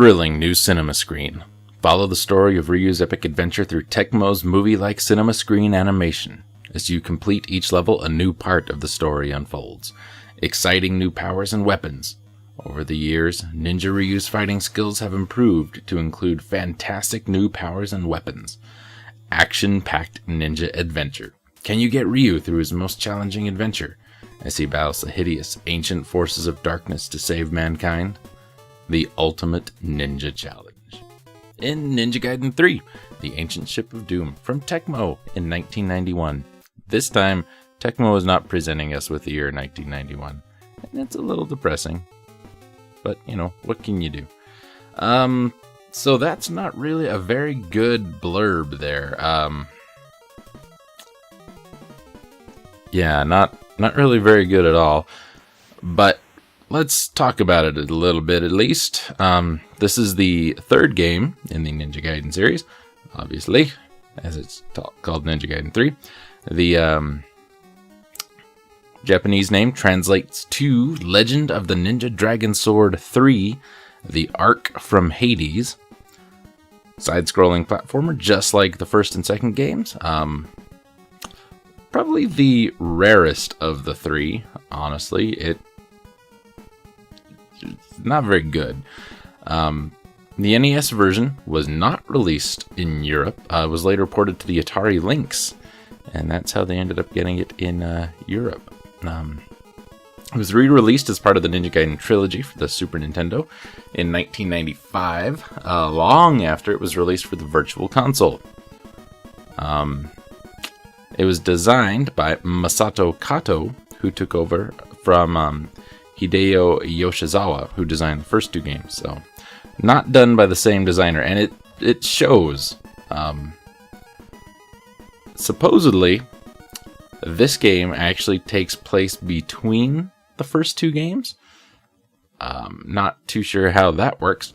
thrilling new cinema screen. Follow the story of Ryu's epic adventure through Tecmo's movie-like cinema screen animation. As you complete each level, a new part of the story unfolds. Exciting new powers and weapons. Over the years, Ninja Ryu's fighting skills have improved to include fantastic new powers and weapons. Action-packed ninja adventure. Can you get Ryu through his most challenging adventure, as he battles the hideous ancient forces of darkness to save mankind? The ultimate ninja challenge. In Ninja Gaiden 3, The Ancient Ship of Doom, from Tecmo in 1991. This time, Tecmo is not presenting us with the year 1991, and it's a little depressing. But, you know, what can you do? So that's not really a very good blurb there. Yeah, not really very good at all. But let's talk about it a little bit at least. This is the third game in the Ninja Gaiden series, obviously, as it's called Ninja Gaiden 3. The Japanese name translates to Legend of the Ninja Dragon Sword 3, The Arc from Hades. Side-scrolling platformer, just like the first and second games. Probably the rarest of the three, honestly. It's not very good. The NES version was not released in Europe. It was later ported to the Atari Lynx, and that's how they ended up getting it in Europe. It was re-released as part of the Ninja Gaiden trilogy for the Super Nintendo in 1995, long after it was released for the Virtual Console. It was designed by Masato Kato, who took over from Hideo Yoshizawa, who designed the first two games. So, not done by the same designer, and it shows. Supposedly, this game actually takes place between the first two games. Not too sure how that works.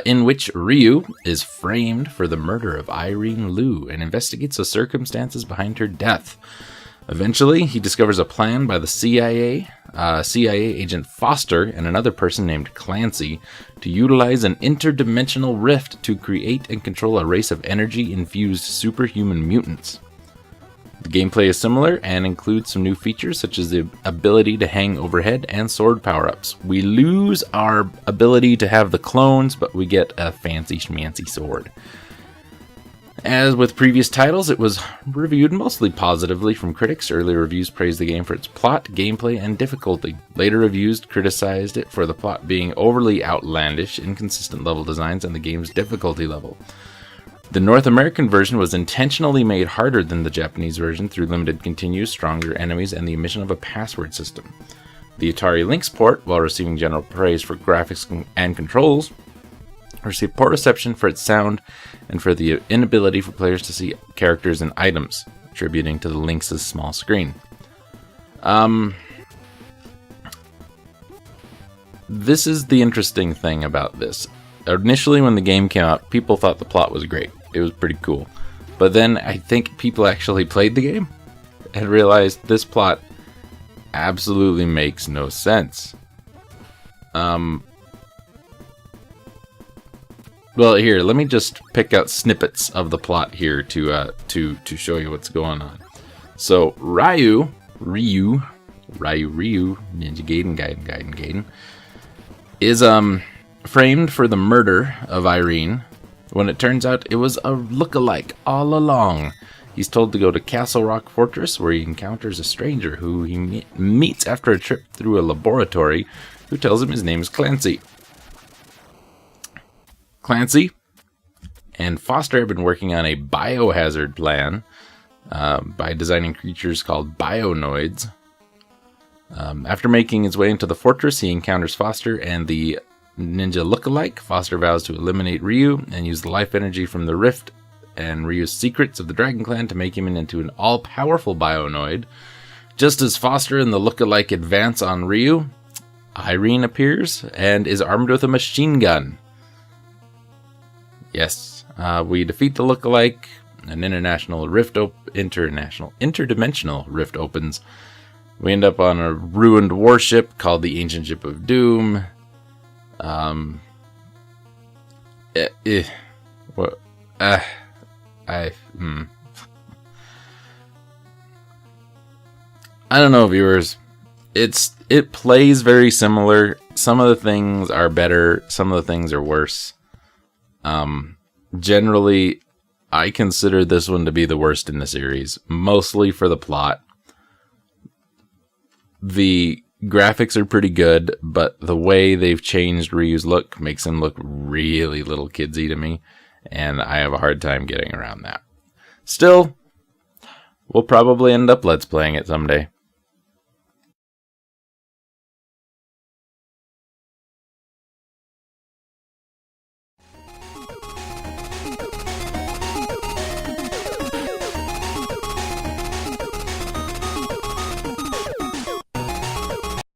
In which Ryu is framed for the murder of Irene Liu and investigates the circumstances behind her death. Eventually, he discovers a plan by the CIA agent Foster, and another person named Clancy to utilize an interdimensional rift to create and control a race of energy-infused superhuman mutants. The gameplay is similar and includes some new features such as the ability to hang overhead and sword power-ups. We lose our ability to have the clones, but we get a fancy schmancy sword. As with previous titles, it was reviewed mostly positively from critics. Early reviews praised the game for its plot, gameplay, and difficulty. Later reviews criticized it for the plot being overly outlandish, inconsistent level designs, and the game's difficulty level. The North American version was intentionally made harder than the Japanese version through limited continues, stronger enemies, and the omission of a password system. The Atari Lynx port, while receiving general praise for graphics and controls, received poor reception for its sound and for the inability for players to see characters and items, attributing to the Lynx's small screen. This is the interesting thing about this. Initially, when the game came out, people thought the plot was great. It was pretty cool. But then I think people actually played the game and realized this plot absolutely makes no sense. Well, here, let me just pick out snippets of the plot here to show you what's going on. So, Ryu, Ninja Gaiden, is framed for the murder of Irene, when it turns out it was a look-alike all along. He's told to go to Castle Rock Fortress, where he encounters a stranger who he meets after a trip through a laboratory, who tells him his name is Clancy. Clancy and Foster have been working on a biohazard plan by designing creatures called bionoids. After making his way into the fortress, he encounters Foster and the ninja lookalike. Foster vows to eliminate Ryu and use the life energy from the rift and Ryu's secrets of the Dragon Clan to make him into an all-powerful bionoid. Just as Foster and the lookalike advance on Ryu, Irene appears and is armed with a machine gun. Yes, we defeat the lookalike. An interdimensional rift opens. We end up on a ruined warship called the Ancient Ship of Doom. What? I don't know, viewers. It plays very similar. Some of the things are better. Some of the things are worse. Generally, I consider this one to be the worst in the series, mostly for the plot. The graphics are pretty good, but the way they've changed Ryu's look makes him look really little kidsy to me, and I have a hard time getting around that. Still, we'll probably end up Let's Playing it someday.